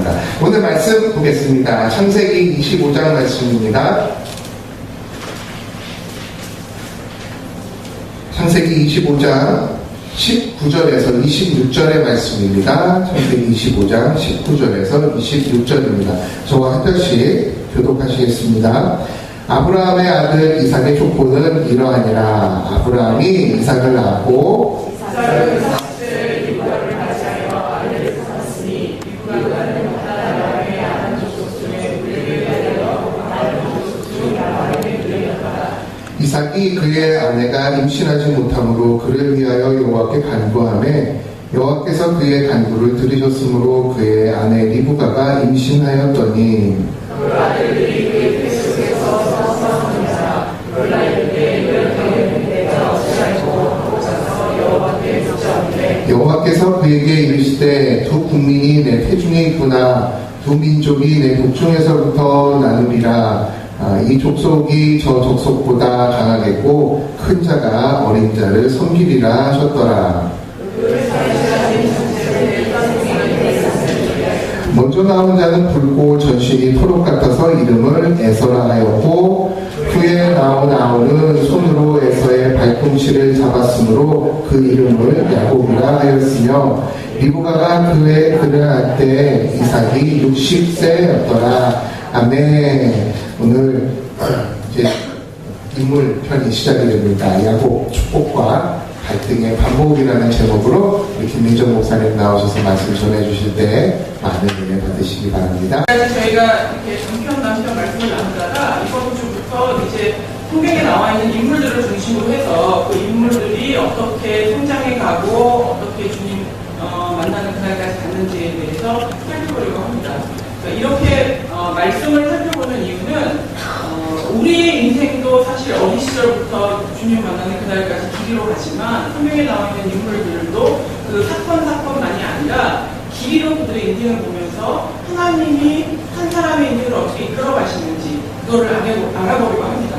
바랍니다. 오늘 말씀 보겠습니다. 창세기 25장 말씀입니다. 창세기 25장 19절에서 26절의 말씀입니다. 창세기 25장 19절에서 26절입니다. 저와 한 절씩 교독하시겠습니다. 아브라함의 아들 이삭의 족보는 이러하니라. 아브라함이 이삭을 낳고 이삭이 그의 아내가 임신하지 못함으로 그를 위하여 여호와께 간구하매 여호와께서 그의 간구를 들으셨으므로 그의 아내 리브가가 임신하였더니 그 아들들이 그의 뱃속에서 서성하니라. 그러나 이르되 이렇게 내가 어찌하고 하고자서 여호와께 묻자오되 여호와께서 그에게 이르시되 두 국민이 내 태중에 있구나. 두 민족이 내 독중에서부터 나누리라. 이 족속이 저 족속보다 강하겠고 큰 자가 어린 자를 섬기리라 하셨더라. 먼저 나온 자는 붉고 전신이 토록 같아서 이름을 에서라 하였고 후에 나온 아우는 손으로 에서의 발꿈치를 잡았으므로 그 이름을 야곱이라 하였으며 리브가가 그를 낳을 때 이삭이 60세였더라. 아멘. 오늘 이제 인물 편이 시작이 됩니다. 야곱 축복과 갈등의 반복이라는 제목으로 김민정 목사님 나오셔서 말씀 전해주실 때 많은 은혜 받으시기 바랍니다. 저희가 이렇게 남편 말씀을 나누다가 이번 주부터 이제 성경에 나와 있는 인물들을 중심으로 해서 그 인물들이 어떻게 성장해 가고 어떻게 주님 만나는 그날까지 갔는지에 대해서 살펴보려고 합니다. 이렇게 말씀을 살펴보는 이유는 우리의 인생도 사실 어린 시절부터 주님 만나는 그날까지 길이로 가지만 성경에 나와 있는 인물들도 그 사건만이 아니라 길이로 그들의 인생을 보면서 하나님이 한 사람의 인생을 어떻게 이끌어 가시는지 그거를 알아보려고 합니다.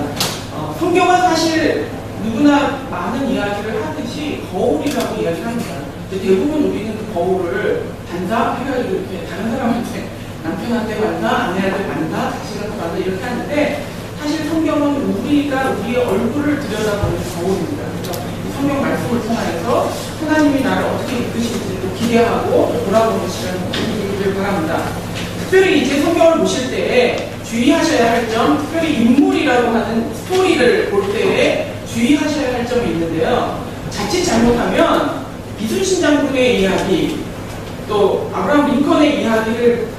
성경은 사실 누구나 많은 이야기를 하듯이 거울이라고 이야기를 합니다. 대부분 우리는 그 거울을 반사해가지고 이렇게 다른 사람한테 남편한테 만나, 아내한테 만나, 자식한테 만나 이렇게 하는데 사실 성경은 우리가 우리의 얼굴을 들여다보는 거울입니다. 그래서 성경 말씀을 통해서 하나님이 나를 어떻게 이끄실지 또 기대하고 돌아보는 시간을 갖기를 바랍니다. 특별히 이제 성경을 보실 때에 주의하셔야 할 점, 특별히 인물이라고 하는 스토리를 볼 때에 주의하셔야 할 점이 있는데요. 자칫 잘못하면 이순신 장군의 이야기, 또 아브라함 링컨의 이야기를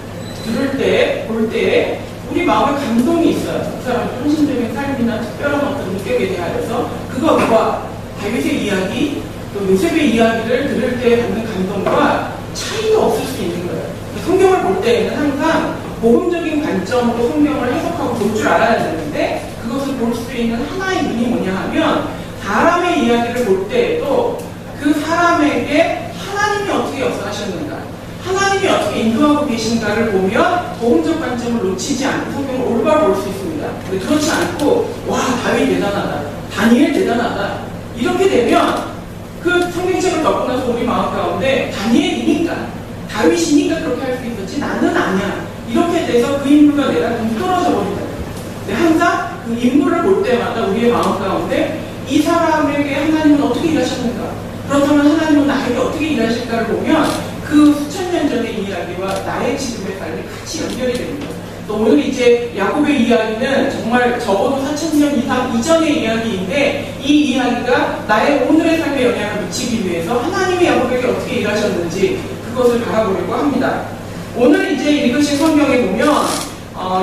볼 때 우리 마음에 감동이 있어요. 그 사람의 헌신적인 삶이나 특별한 어떤 능력에 대하여서 그것과 다윗의 이야기, 또 요셉의 이야기를 들을 때 받는 감동과 차이가 없을 수 있는 거예요. 성경을 볼 때에는 항상 복음적인 관점으로 성경을 해석하고 볼 줄 알아야 되는데 그것을 볼 수 있는 하나의 눈이 뭐냐 하면 사람의 이야기를 볼 때에도 그 사람에게 하나님이 어떻게 역사하셨는가, 하나님이 어떻게 인도하고 계신가를 보면 복음적 관점을 놓치지 않고 성경을 올바로 볼 수 있습니다. 근데 그렇지 않고 와 다윗 대단하다, 다니엘 대단하다 이렇게 되면 그 성경책을 겪고 나서 우리 마음 가운데 다니엘이니까 다윗이니까 그렇게 할 수 있었지 나는 아니야 이렇게 돼서 그 인물과 내가 동떨어져 버린다. 근데 항상 그 인물을 볼 때마다 우리의 마음 가운데 이 사람에게 하나님은 어떻게 일하셨는가, 그렇다면 하나님은 나에게 어떻게 일하실까를 보면 그 수천 년 전의 이야기와 나의 지금의 삶이 같이 연결이 됩니다. 또 오늘 이제 야곱의 이야기는 정말 적어도 4,000년 이상 이전의 이야기인데 이 이야기가 나의 오늘의 삶에 영향을 미치기 위해서 하나님이 야곱에게 어떻게 일하셨는지 그것을 바라보려고 합니다. 오늘 이제 읽으신 성경에 보면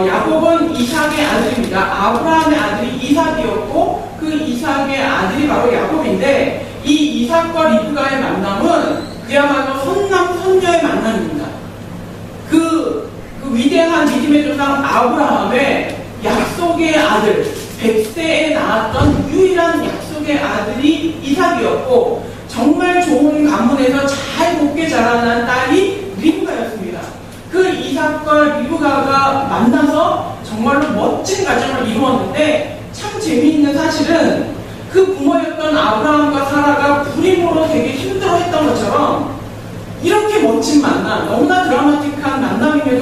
야곱은 이삭의 아들입니다. 아브라함의 아들이 이삭이었고 그 이삭의 아들이 바로 야곱인데 이 이삭과 리브가의 만남은 그야말로 선남선녀의 만남입니다. 그 위대한 믿음의 조상 아브라함의 약속의 아들, 100세에 낳았던 유일한 약속의 아들이 이삭이었고 정말 좋은 가문에서 잘 곱게 자라난 딸이 리브가였습니다. 그 이삭과 리브가가 만나서 정말로 멋진 가정을 이루었는데 참 재미있는 사실은 그 부모였던 아브라함과 사라가 불임으로 되게 힘들어했던 것처럼 이렇게 멋진 만남, 너무나 드라마틱한 만남임에도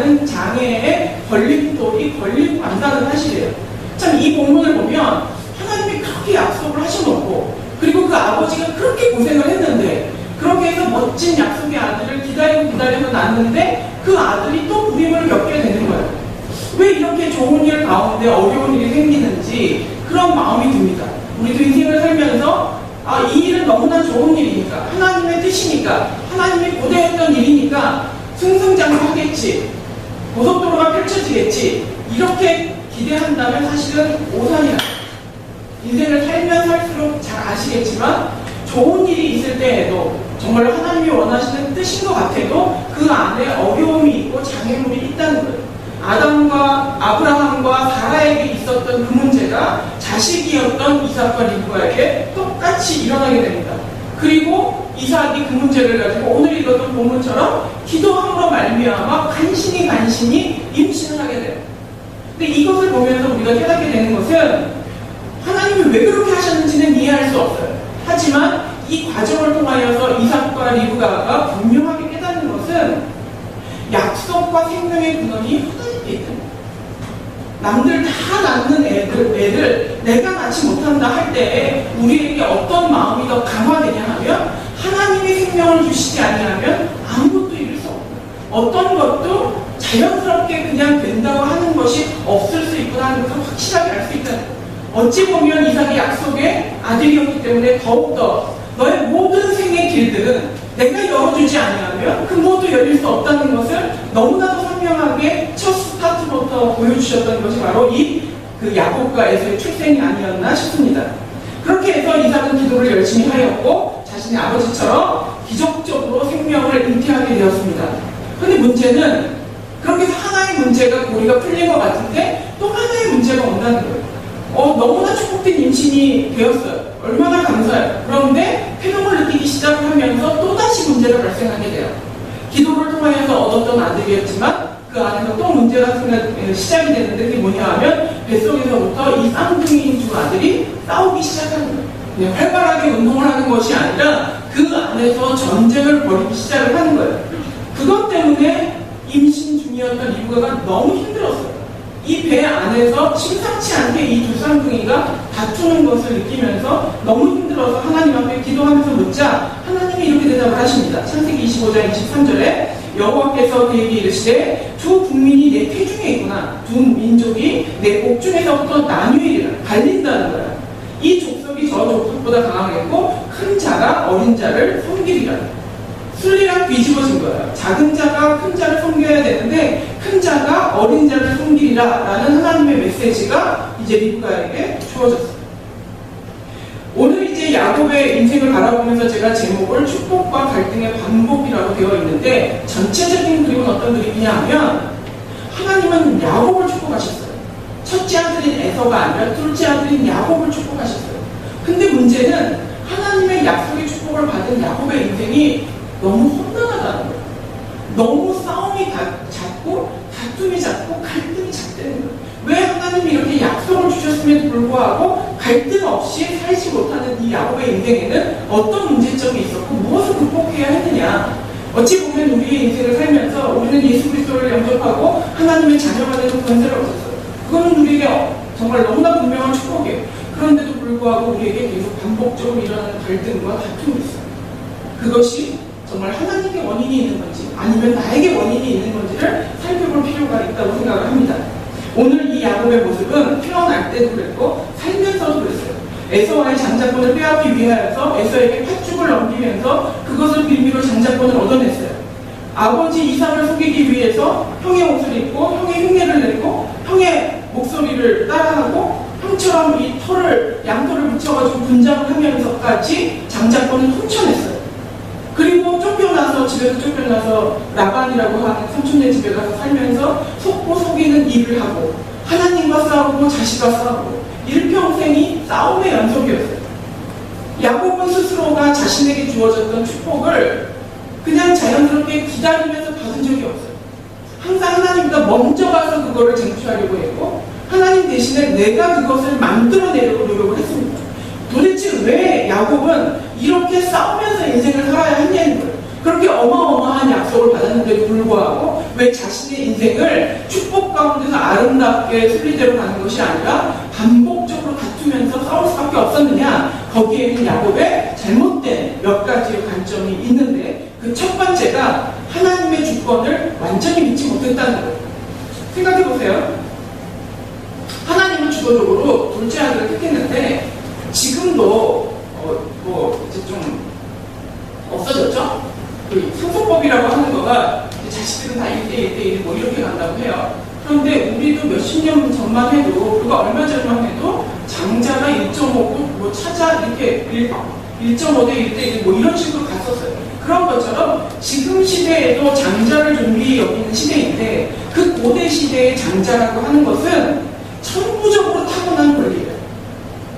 많은 장애의 걸림돌이 걸리고 간다는 사실이에요. 참 이 본문을 보면 하나님이 그렇게 약속을 하셔놓고 그리고 그 아버지가 그렇게 고생을 했는데 그렇게 해서 멋진 약속의 아들을 기다리고 낳았는데 그 아들이 또 부임을 겪게 되는 거예요. 왜 이렇게 좋은 일 가운데 어려운 일이 생기는지 그런 마음이 듭니다. 우리도 인생을 살면서 이 일은 너무나 좋은 일이니까 하나님의 뜻이니까 하나님이 고대했던 일이니까 승승장구하겠지 고속도로가 펼쳐지겠지 이렇게 기대한다면 사실은 오산이야. 인생을 살면 살수록 잘 아시겠지만 좋은 일이 있을 때에도 정말 하나님이 원하시는 뜻인 것 같아도 그 안에 어려움이 있고 장애물이 있다는 거예요. 아담과 아브라함과 사라에게 있었던 그 문제가 자식이었던 이삭과 리브가에게 똑같이 일어나게 됩니다. 그리고 이삭이 그 문제를 가지고 오늘 읽었던 본문처럼 기도함으로 말미암아 간신히 임신을 하게 돼요. 근데 이것을 보면서 우리가 깨닫게 되는 것은 하나님이 왜 그렇게 하셨는지는 이해할 수 없어요. 하지만 이 과정을 통하여서 이삭과 리브가가 분명하게 깨닫는 것은 약속과 생명의 근원이 하나님께 있다는 거예요. 남들 다 낳는 애들 내가 낳지 못한다 할 때에 우리에게 어떤 마음이 더 강화되냐 하면 하나님의 생명을 주시지 아니하면 아무것도 이룰 수 없고 어떤 것도 자연스럽게 그냥 된다고 하는 것이 없을 수 있구나 하는 것을 확실하게 알 수 있다는 거예요. 어찌 보면 이삭이 약속의 아들이었기 때문에 더욱더 너의 모든 생의 길들은 내가 열어주지 아니하면 그 무엇도 열릴 수 없다는 것을 너무나도 선명하게 첫 스타트부터 보여주셨던 것이 바로 그 야곱과 에서의 출생이 아니었나 싶습니다. 그렇게 해서 이삭은 기도를 열심히 하였고 자신의 아버지처럼 기적적으로 생명을 잉태하게 되었습니다. 그런데 문제는 그렇게 해서 하나의 문제가 고리가 풀린 것 같은데 또 하나의 문제가 온다는 거예요. 너무나 축복된 임신이 되었어요. 얼마나 감사해요. 그런데 쾌감을 느끼기 시작을 하면서 또다시 문제가 발생하게 돼요. 기도를 통하여서 얻었던 아들이었지만 그 안에서 또 문제가 시작이 되는데 그게 뭐냐 하면 뱃속에서부터 이 쌍둥이인 두 아들이 싸우기 시작하는 거예요. 활발하게 운동을 하는 것이 아니라 그 안에서 전쟁을 벌이기 시작을 하는 거예요. 그것 때문에 임신 중이었던 리브가가 너무 힘들었어요. 이 배 안에서 심상치 않게 이 두 쌍둥이가 다투는 것을 느끼면서 너무 힘들어서 하나님 앞에 기도하면서 묻자 하나님이 이렇게 대답을 하십니다. 창세기 25장 23절에 여호와께서 그에게 이르시되 두 국민이 내 태중에 있구나. 두 민족이 내 옥중에서부터 나뉘리라. 갈린다는 거야. 이 족속이 저 족속보다 강하겠고 큰 자가 어린 자를 섬기리라. 순리랑 뒤집어진 거예요. 작은 자가 큰 자를 섬겨야 되는데 큰 자가 어린 자를 섬기리라 라는 하나님의 메시지가 이제 리브가에게 주어졌어요. 오늘 이제 야곱의 인생을 바라보면서 제가 제목을 축복과 갈등의 반복이라고 되어 있는데 전체적인 그림은 어떤 그림이냐 하면 하나님은 야곱을 축복하셨어요. 첫째 아들인 에서가 아니라 둘째 아들인 야곱을 축복하셨어요. 근데 문제는 하나님의 약속의 축복을 받은 야곱의 인생이 너무 험난하다는 거예요. 너무 싸움이 잦고 다툼이 잦고 갈등이 잦다는 거예요. 왜 하나님이 이렇게 약속을 주셨음에도 불구하고 갈등 없이 살지 못하는 이 야곱의 인생에는 어떤 문제점이 있었고 무엇을 극복해야 했느냐. 어찌 보면 우리의 인생을 살면서 우리는 예수 그리스도를 영접하고 하나님의 자녀가 되는 권세를 얻었어요. 그거는 우리에게 정말 너무나 분명한 축복이에요. 그런데도 불구하고 우리에게 계속 반복적으로 일어나는 갈등과 다툼이 있어요. 그것이 정말 하나님께 원인이 있는 건지 아니면 나에게 원인이 있는 건지를 살펴볼 필요가 있다고 생각을 합니다. 오늘 이 야곱의 모습은 태어날 때도 그랬고 살면서도 그랬어요. 에서와의 장자권을 빼앗기 위하여서 에서에게 팥죽을 넘기면서 그것을 빌미로 장자권을 얻어냈어요. 아버지 이삭을 속이기 위해서 형의 옷을 입고 형의 흉내를 내고 형의 목소리를 따라하고 형처럼 이 양털을 붙여가지고 분장을 하면서까지 장자권을 훔쳐냈어요. 그리고 집에서 쫓겨나서 라반이라고 하는 삼촌네 집에 가서 살면서 속고 속이는 일을 하고 하나님과 싸우고 자식과 싸우고 일평생이 싸움의 연속이었어요. 야곱은 스스로가 자신에게 주어졌던 축복을 그냥 자연스럽게 기다리면서 받은 적이 없어요. 항상 하나님보다 먼저 가서 그거를 쟁취하려고 했고 하나님 대신에 내가 그것을 만들어내려고 노력을 했습니다. 도대체 왜 야곱은 이렇게 싸우면서 인생을 살아야 했냐는 거예요. 그렇게 어마어마한 어마어마한 약속을 받았는데도 불구하고 왜 자신의 인생을 축복 가운데서 아름답게 순리대로 가는 것이 아니라 반복적으로 다투면서 싸울 수밖에 없었느냐? 거기에는 야곱의 잘못된 몇 가지의 관점이 있는데 그 첫 번째가 하나님의 주권을 완전히 믿지 못했다는 거예요. 생각해보세요. 하나님은 주도적으로 둘째 아들을 택했는데 지금도 이제 좀 없어졌죠? 그 상속법이라고 하는 거가 자식들은 다 1대1 뭐 이렇게 간다고 해요. 그런데 우리도 몇십 년 전만 해도, 그리고 얼마 전만 해도 장자가 1.5고 뭐 차자 이렇게 1.5대 1대1 뭐 이런 식으로 갔었어요. 그런 것처럼 지금 시대에도 장자를 존귀히 여기는 시대인데 그 고대 시대의 장자라고 하는 것은 천부적으로 타고난 권리예요.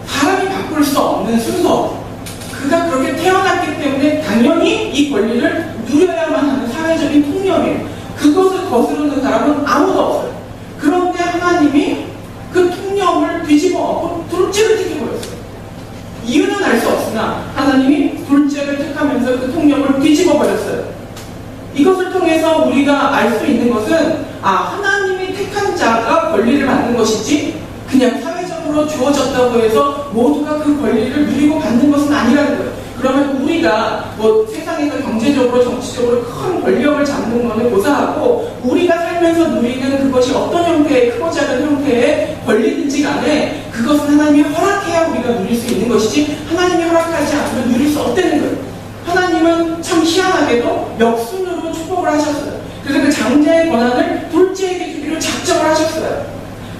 사람이 바꿀 수 없는 순서. 그가 그렇게 태어났기 때문에 당연히 이 권리를 누려야만 하는 사회적인 통념이에요. 그것을 거스르는 사람은 아무도 없어요. 그런데 하나님이 그 통념을 뒤집어 엎고 둘째를 택해버렸어요. 이유는 알 수 없으나 하나님이 둘째를 택하면서 그 통념을 뒤집어 버렸어요. 이것을 통해서 우리가 알 수 있는 것은 하나님이 택한 자가 권리를 받는 것이지 그냥 사회적으로 주어졌다고 해서 모두가 그 권리를 누리고 받는 것은 아니라는 거예요. 그러면 우리가 뭐 세상에서 경제적으로 정치적으로 큰 권력을 잡는 것을 고사하고 우리가 살면서 누리는 그것이 어떤 형태의 크고 작은 형태의 권리든지 간에 그것은 하나님이 허락해야 우리가 누릴 수 있는 것이지 하나님이 허락하지 않으면 누릴 수 없다는 거예요. 하나님은 참 희한하게도 역순으로 축복을 하셨어요. 그래서 그 장자의 권한을 둘째에게 주기로 작정을 하셨어요.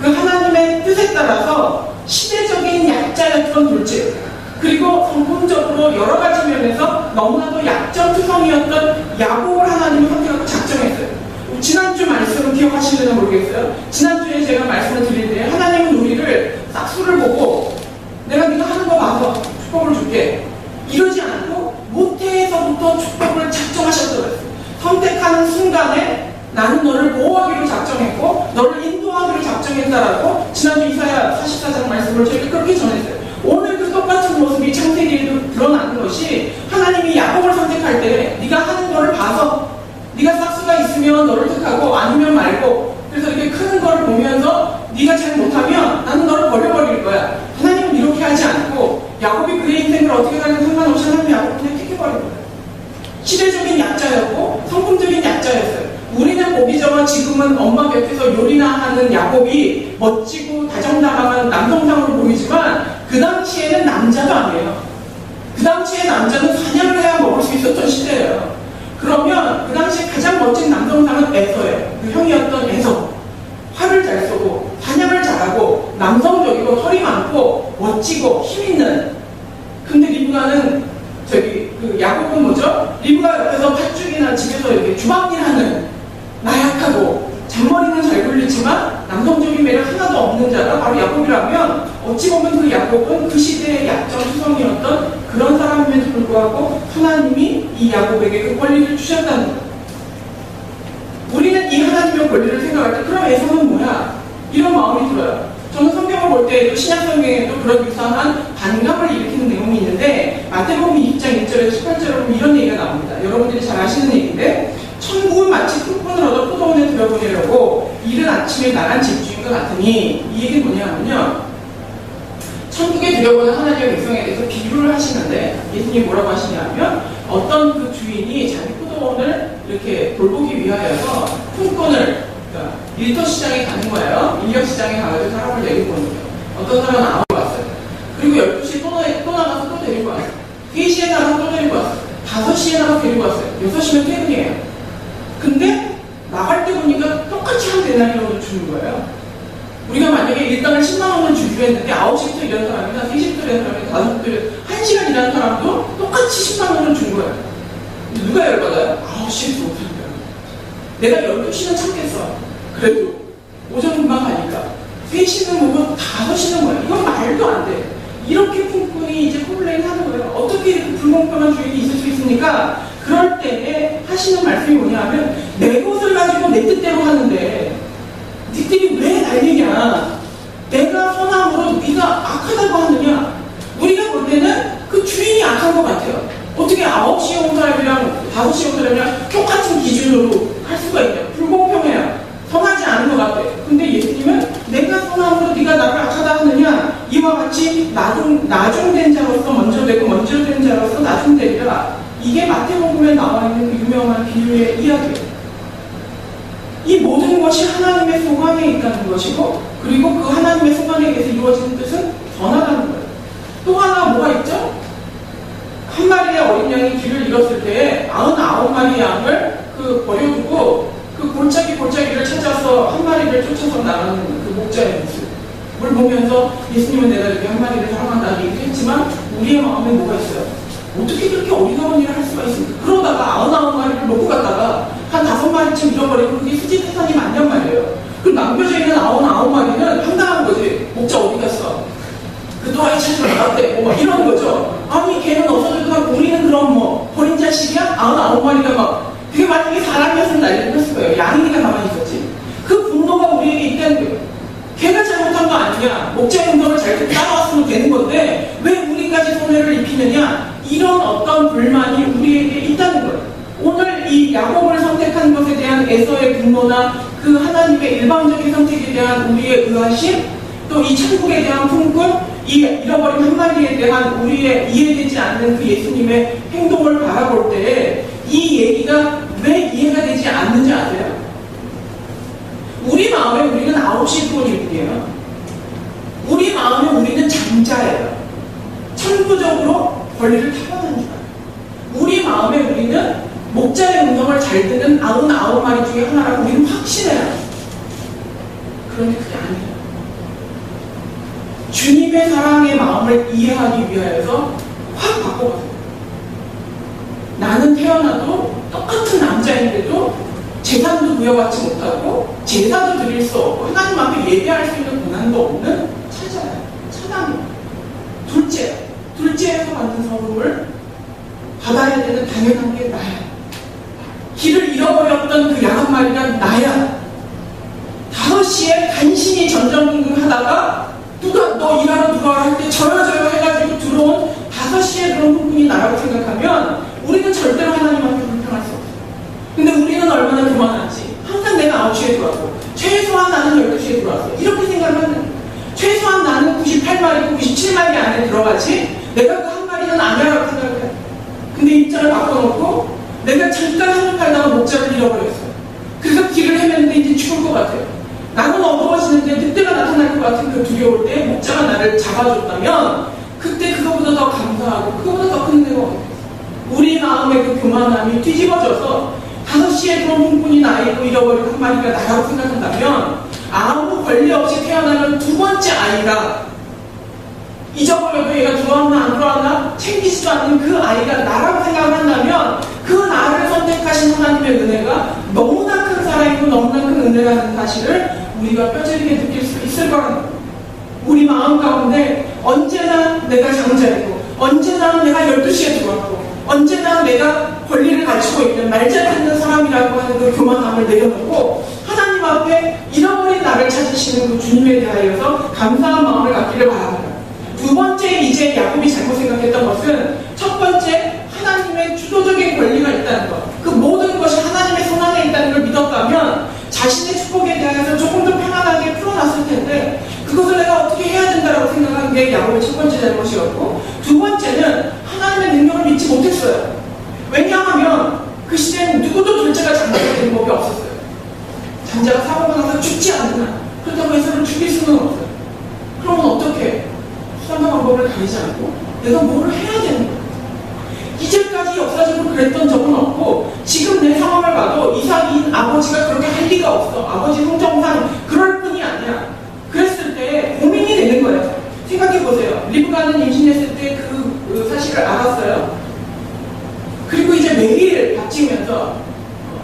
그 하나님의 뜻에 따라서 시대적인 약자였던 둘째, 그리고 성품적으로 여러 가지 면에서 너무나도 약점투성이었던 야곱을 하나님이 선택하고 작정했어요. 지난주 말씀을 기억하시는지 모르겠어요. 지난주에 제가 말씀을 드릴 때 하나님은 우리를 싹수를 보고 내가 네가 하는 거 봐서 축복을 줄게 이러지 않고 모태에서부터 축복을 작정하셨더라고요. 선택하는 순간에 나는 너를 보호하기로 작정했고 너를 인도하기로 작정했다라고 지난주 이사야 44장 말씀을 저희가 그렇게 전했어요. 오늘 그 똑같은 모습이 창세기에도 드러나는 것이 하나님이 야곱을 선택할 때 네가 하는 거를 봐서 네가 싹수가 있으면 너를 택하고 아니면 말고 그래서 이렇게 크는 걸 보면서 네가 잘 못하면 나는 너를 버려버릴 거야. 하나님은 이렇게 하지 않고 야곱이 그의 인생을 어떻게 가든 상관없이 하나님이 야곱을 그냥 택해버린 거예요. 시대적인 약자였고 성품적인 약자였어요. 우리는 보기저나 지금은 엄마 곁에서 요리나 하는 야곱이 멋지고 다정다감한 남성상으로 보이지만 그 당시에는 남자도 아니에요. 그 당시에 남자는 사냥을 해야 먹을 수 있었던 시대예요. 그러면 그 당시에 가장 멋진 남성상은 에서예요. 그 형이었던 에서. 활을 잘 쏘고 사냥을 잘하고 남성적이고 털이 많고 멋지고 힘있는. 근데 리브가는 그 야곱은 뭐죠? 리브가 옆에서 팥죽이나 집에서 이렇게 주방일하는 나약하고 잔머리는 잘 굴리지만 남성적인 매력 하나도 없는 자가 바로 야곱이라면 어찌 보면 그 야곱은 그 시대의 약점 수성이었던 그런 사람임에도 불구하고 하나님이 이 야곱에게 그 권리를 주셨다는 거예요. 우리는 이 하나님의 권리를 생각할 때 그럼 에서는 뭐야? 이런 마음이 들어요. 저는 성경을 볼 때에도 신약 성경에도 그런 유사한 반감을 일으키는 내용이 있는데 마태복음 20장 1절에서 18절에 보면 이런 얘기가 나옵니다. 여러분들이 잘 아시는 얘기인데 천국은 마치 풀꾼을 얻어 포도원에 들여보내려고 이른 아침에 나간 집주인과 같으니 이 얘기는 뭐냐면요. 천국에 들여보낸 하나님의 백성에 대해서 비유를 하시는데 예수님이 뭐라고 하시냐면 어떤 그 주인이 자기 포도원을 이렇게 돌보기 위하여서 품꾼을 그러니까 일터 시장에 가는 거예요. 인력 시장에 가가지고 사람을 데리고 오는 거예요. 어떤 사람은 아무로 왔어요. 그리고 12시에 또 나가서 또 데리고 왔어요. 3시에 나가서 또 데리고 왔어요. 5시에 나가서 데리고 왔어요. 6시면 퇴근이에요. 근데 나갈 때 보니까 똑같이 한 데나리온을 주는 거예요. 우리가 만약에 일당을 10만 원을 주기로 했는데 9시부터 일하는 사람이나 3시부터 일하는 사람이나 5시부터 1시간 일하는 사람도 똑같이 10만 원을 준 거예요. 누가 열받아요? 9시에 들어오는 거예요. 내가 12시는 참겠어. 그래도 오전 금방 가니까 3시는 뭐고 5시는 뭐야. 이건 말도 안 돼. 이렇게 품꾼이 이제 컴플레인 하는 거예요. 어떻게 이렇게 불공평한 주인이 있을 수 있습니까? 그럴 때 하시는 말씀이 뭐냐면 내 것을 가지고 내 뜻대로 하는데 니들이 왜 난리냐? 내가 선함으로 네가 악하다고 하느냐? 우리가 볼 때는 그 주인이 악한 것 같아요. 어떻게 어떻게 9시에 온 사람이랑 5시에 온 사람이랑 똑같은 기준으로 할 수가 있냐. 불공평해요. 선하지 않은 것 같아. 근데 예수님은 내가 선함으로 네가 나를 악하다 하느냐, 이와 같이 나중된 자로서 먼저 되고 먼저 된 자로서 나중되리라. 이게 마태복음에 나와 있는 그 유명한 비유의 이야기예요. 이 모든 것이 하나님의 소관에 있다는 것이고, 그리고 그 하나님의 소관에 의해서 이루어지는 뜻은 선하다는 거예요. 또 하나 뭐가 있죠? 한 마리의 어린 양이 길을 잃었을 때 99마리 양을 버려두고 그 골짜기를 찾아서 한 마리를 쫓아서 나가는 그 목자의 모습을 보면서 예수님은 내가 이렇게 한 마리를 사랑한다고 얘기했지만 우리의 마음에 뭐가 있어요? 어떻게 그렇게 어리석은 일을 할 수가 있습니까? 그러다가 99마리를 놓고 갔다가 한 5마리쯤 잃어버리고 그게 수지태산이 맞냔 말이에요. 그럼 남겨져 있는 99마리는 황당한 거지. 목자 어디 갔어? 그 또라이 찾으러 나갔대. 뭐 이런 거죠. 아니 걔는 없어져도 막 우리는 그럼 버린 자식이야? 99마리가 막 그게 만약에 사람이었으면 난리를 폈을 거예요. 양이니까 가만히 있었지. 그 분노가 우리에게 있다는 거예요. 걔가 잘못한 거 아니냐. 목자의 음성을 잘 따라왔으면 되는 건데 왜 우리까지 손해를 입히느냐. 이런 어떤 불만이 우리에게 있다는 거예요. 오늘 이 야곱을 선택한 것에 대한 에서의 분노나 그 하나님의 일방적인 선택에 대한 우리의 의아심, 또 이 천국에 대한 품꾼, 이 잃어버린 한 마리에 대한 우리의 이해되지 않는 그 예수님의 행동을 바라볼 때 이 얘기가 왜 이해가 되지 않는지 아세요? 우리 마음에 우리는 9시 분일 뿐이에요. 우리 마음에 우리는 장자예요. 천부적으로 권리를 타고난 줄 알아요. 우리 마음에 우리는 목자의 음성을 잘 듣는 99마리 중에 하나라고 우리는 확신해요. 그런데 그게 아니에요. 주님의 사랑의 마음을 이해하기 위하여서 확 바꿔봤어요. 나는 태어나도 똑같은 남자인데도 재산도 부여받지 못하고 제사도 드릴 수 없고 하나님 앞에 예배할 수 있는 권한도 없는 차자예요. 차단이에요. 둘째에서 받은 서름을 받아야 되는 당연한 게 나야. 길을 잃어버렸던 그 양 한 마리가 나야. 5시에 간신히 전전긍긍하다가 누가 너 일하러 들어와 할 때 저요 해가지고 들어온 5시에 그런 부분이 나라고 생각하면 우리는 절대로 하나님 앞에 불평할 수 없어요. 근데 우리는 얼마나 교만한지 항상 내가 9시에 들어왔고 최소한 나는 12시에 들어왔어. 이렇게 생각을 하는 거예요. 최소한 나는 98마리고 97마리 안에 들어가지 내가 그 한 마리는 아니라고 생각을 해요. 근데 입장을 바꿔놓고 내가 잠깐 하늘 팔다가 목자를 잃어버렸어요. 그래서 길을 헤매는데 이제 죽을 것 같아요. 나는 어두워지는데 늑대가 나타날 것 같은 그 두려울 때 목자가 나를 잡아줬다면 그때 그거보다 더 감사하고 그거보다 더 큰 은혜가 없어요. 우리 마음의 그 교만함이 뒤집어져서 5시에 들어온 품꾼이 나이고 잃어버린 한 마리가 나라고 생각한다면 아무 권리 없이 태어나는 두 번째 아이가 잊어버려도 얘가 들어왔나 안 들어왔나 챙기지도 않는 그 아이가 나라고 생각을 한다면 그 나를 선택하신 하나님의 은혜가 너무나 큰 사랑이고 너무나 큰 은혜라는 사실을 우리가 뼈저리게 느낄 수 있을 거라는 거예요. 우리 마음 가운데 언제나 내가 장자이고 언제나 내가 12시에 들어왔고 언제나 내가 권리를 가지고 있는 말 잘 듣는 사람이라고 하는 그 교만함을 내려놓고 하나님 앞에 잃어버린 나를 찾으시는 그 주님에 대하여서 감사한 마음을 갖기를 바랍니다. 두 번째 이제 야곱이 잘못 생각했던 것은 첫 번째 하나님의 주도적인 권리가 있다는 것, 그 모든 것이 하나님의 손 안에 있다는 걸 믿었다면 자신의 축복에 대해서 조금 더 편안하게 풀어놨을 텐데 그것을 내가 어떻게 해야 된다고 생각한 게 야곱의 첫 번째 잘못이었고, 두 번째는 하나님의 능력을 믿지 못했어요. 왜냐하면 그 시대에는 누구도 둘째가 장자가 되는 법이 없었어요. 장자가 사고가 나서 죽지 않는 한 그렇다고 해서는 죽일 수는 없어요. 그러면 어떻게 수단과 방법을 가리지 않고 내가 뭐를 해야 되는 거예요. 이제까지 역사적으로 그랬던 적은 없고 지금 내 상황을 봐도 이삭인 아버지가 그렇게 할 리가 없어. 아버지 성정상 그럴 뿐이 아니야. 그랬을 때 고민이 되는 거예요. 생각해보세요. 리브가는 임신했을 때 그 사실을 알았어요. 그리고 이제 매일 밥 찍으면서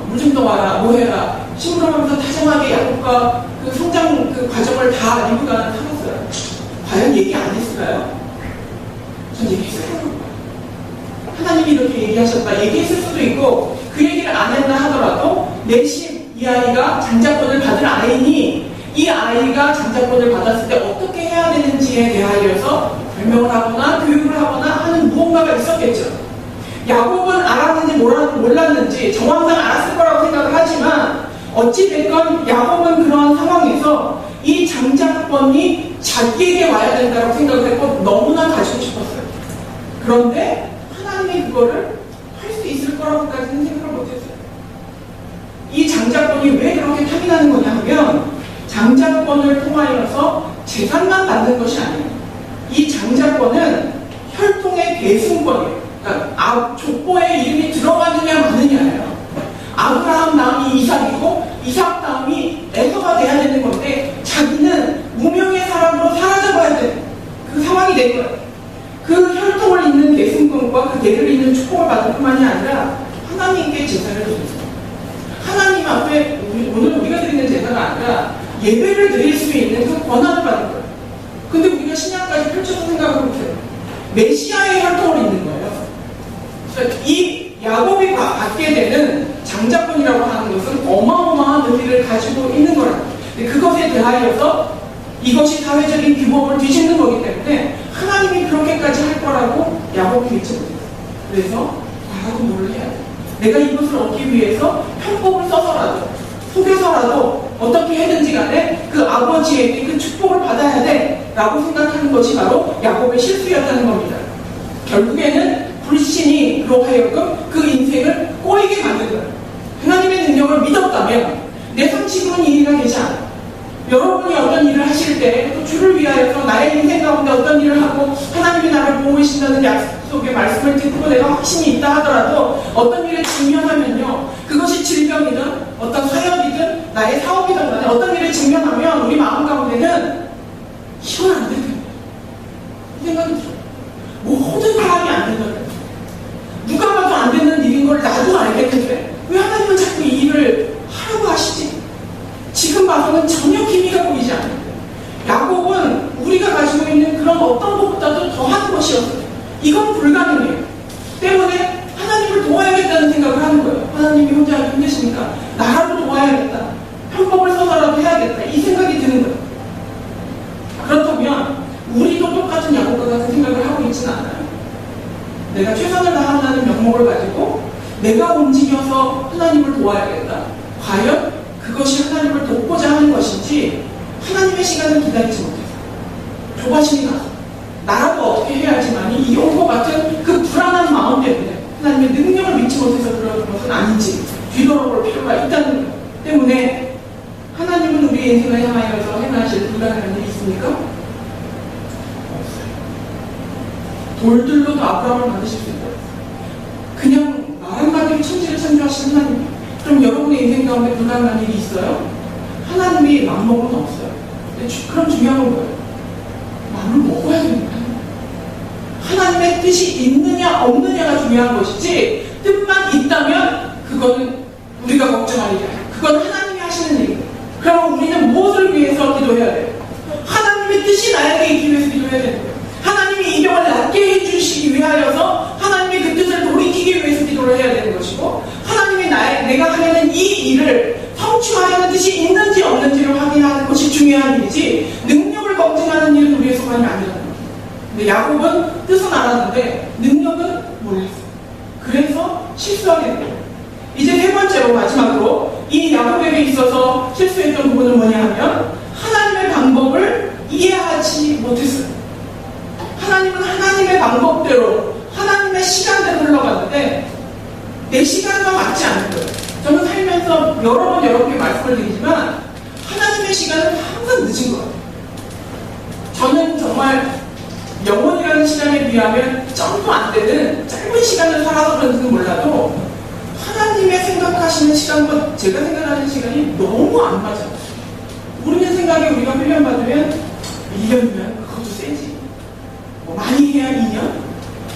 물 좀 더 와라, 뭐 해라 심부름하면서 다정하게 야곱과 그 성장 그 과정을 다 리브가는 타봤어요. 과연 얘기 안 했을까요? 전 얘기했을 거예요. 하나님이 이렇게 얘기하셨다. 얘기했을 수도 있고 그 얘기를 안 했나 하더라도 내심 이 아이가 장자권을 받을 아이니 이 아이가 장자권을 받았을 때 어떻게 해야 되는지에 대하여서 설명을 하거나 교육을 하거나 하는 무언가가 있었겠죠. 야곱은 알았는지 몰랐는지 정황상 알았을 거라고 생각을 하지만 어찌됐건 야곱은 그러한 상황에서 이 장자권이 자기에게 와야 된다고 생각을 했고 너무나 가지고 싶었어요. 그런데 하나님이 그거를 할 수 있을 거라고까지는 생각을 못했어요. 이 장자권이 왜 그렇게 탐이 나는 거냐 하면 장자권을 통하여서 재산만 받는 것이 아니에요. 이 장자권은 혈통의 계승권이에요. 그러니까 족보에 이름이 들어가느냐 마느냐예요. 아브라함 다음이 이삭이고 이삭 다음이 에서가 돼야 되는 건데 자기는 무명의 사람으로 사라져봐야 되는 그 상황이 된 거예요. 그 혈통을 잇는 계승권과 그 대를 잇는 축복을 받을 뿐만이 아니라 하나님께 제사를 드렸어요. 하나님 앞에 오늘 우리가 드리는 제사가 아니라 예배를 드릴 수 있는 그 권한을 받은 거예요. 근데 우리가 신약까지 펼쳐서 생각을 못해요. 메시아의 혈통을 잇는 거예요. 그러니까 이 야곱이 받게 되는 장자권이라고 하는 것은 어마어마한 의미를 가지고 있는 거라고. 그것에 대하여서 이것이 사회적인 규범을 뒤집는 거기 때문에 하나님이 그렇게까지 할 거라고 야곱이 믿지 못했어요. 그래서 나라도 뭘 해야 돼. 내가 이것을 얻기 위해서 편법을 써서라도 속여서라도 어떻게 해든지 간에 그 아버지에게 그 축복을 받아야 돼 라고 생각하는 것이 바로 야곱의 실수였다는 겁니다. 결국에는 불신이로 하여금 그 인생을 꼬이게 만든 거예요. 하나님의 능력을 믿었다면 내 상식으로는 이 일이 되지 않아요. 여러분이 어떤 일을 하실 때 또 주를 위하여서 나의 인생 가운데 어떤 일을 하고 하나님이 나를 보고 계신다는 약속의 말씀을 듣고 내가 확신이 있다 하더라도 어떤 일에 직면하면요, 그것이 질병이든 어떤 사역이든 나의 사업이든 간에 어떤 일에 직면하면 우리 마음 가운데는 이건 안 된다 이 생각이 들어요. 모든 사람이 안 된다. 누가 봐도 안 되는 일인 걸 나도 알겠는데 왜 하나님은 자꾸 이 일을 하라고 하시지? 지금 봐서는 전혀 기미가 보이지 않아요. 야곱은 우리가 가지고 있는 그런 어떤 것보다도 더한 것이었어요. 이건 불가능해요. 때문에 하나님을 도와야겠다는 생각을 하는 거예요. 하나님이 혼자 하기 힘드시니까 나라도 도와야겠다. 편법을 써서라도 해야겠다. 이 생각이 드는 거예요. 그렇다면 우리도 똑같은 야곱과 같은 생각을 하고 있지는 않아요. 내가 최선을 다한다는 명목을 가지고 내가 움직여서 하나님을 도와야겠다. 과연 그것이 하나님을 돕고자 하는 것인지 하나님의 시간을 기다리지 못해서 조바심이 나서 나라도 어떻게 해야지만이 이런 것 같은 그 불안한 마음 때문에 하나님의 능력을 믿지 못해서 그러는 것은 아닌지 뒤돌아볼 필요가 있다는 것 때문에 하나님은 우리 인생을 향하여서 행하실 불가능한 일이 있습니까? 없어요. 돌들로도 아브라함을 만드실 수 있어요. 그냥 말 한마디로 천지를 창조하신 하나님. 그럼 여러분의 인생 가운데 불가능한 일이 있어요? 하나님이 맘먹은 없어요. 그럼 중요한 건 뭐예요? 마음을 먹어야 됩니다. 하나님의 뜻이 있느냐 없느냐가 중요한 것이지 뜻만 있다면 그거는 우리가 걱정할 일이 아니에요. 그건 하나님이 하시는 일이에요. 그럼 우리는 무엇을 위해서 기도해야 돼요? 하나님의 뜻이 나에게 있기 위해서 기도해야 되는 거예요. 하나님이 이 병을 낫게 해주시기 위하여서 하나님의 그 뜻을 돌이키기 위해서 기도를 해야 되는 것이고 하나님이 내가 하려는 이 일을 성취하려는 뜻이 있는지 없는지를 확인하는 것이 중요한 일이지 능력을 검증하는 일은 우리의 소관이 아니라는 거예요. 근데 야곱은 뜻은 알았는데 능력은 몰랐어요. 그래서 실수하게 된 거예요. 이제 세 번째로 마지막으로 이 야곱에게 있어서 실수했던 부분은 뭐냐 하면 하나님의 방법을 이해하지 못했어요. 하나님은 하나님의 방법대로 하나님의 시간대로 흘러갔는데 내 시간과 맞지 않는 거예요. 저는 살면서 여러 번 여러 말씀을 드리지만 하나님의 시간은 항상 늦은 것 같아요. 저는 정말 영혼이라는 시간에 비하면 점도 안 되는 짧은 시간을 살아서 그런지는 몰라도 하나님의 생각하시는 시간과 제가 생각하는 시간이 너무 안 맞아요. 우리는 생각에 우리가 훈련받으면 1년이면 그것도 세지. 뭐 많이 해야 2년?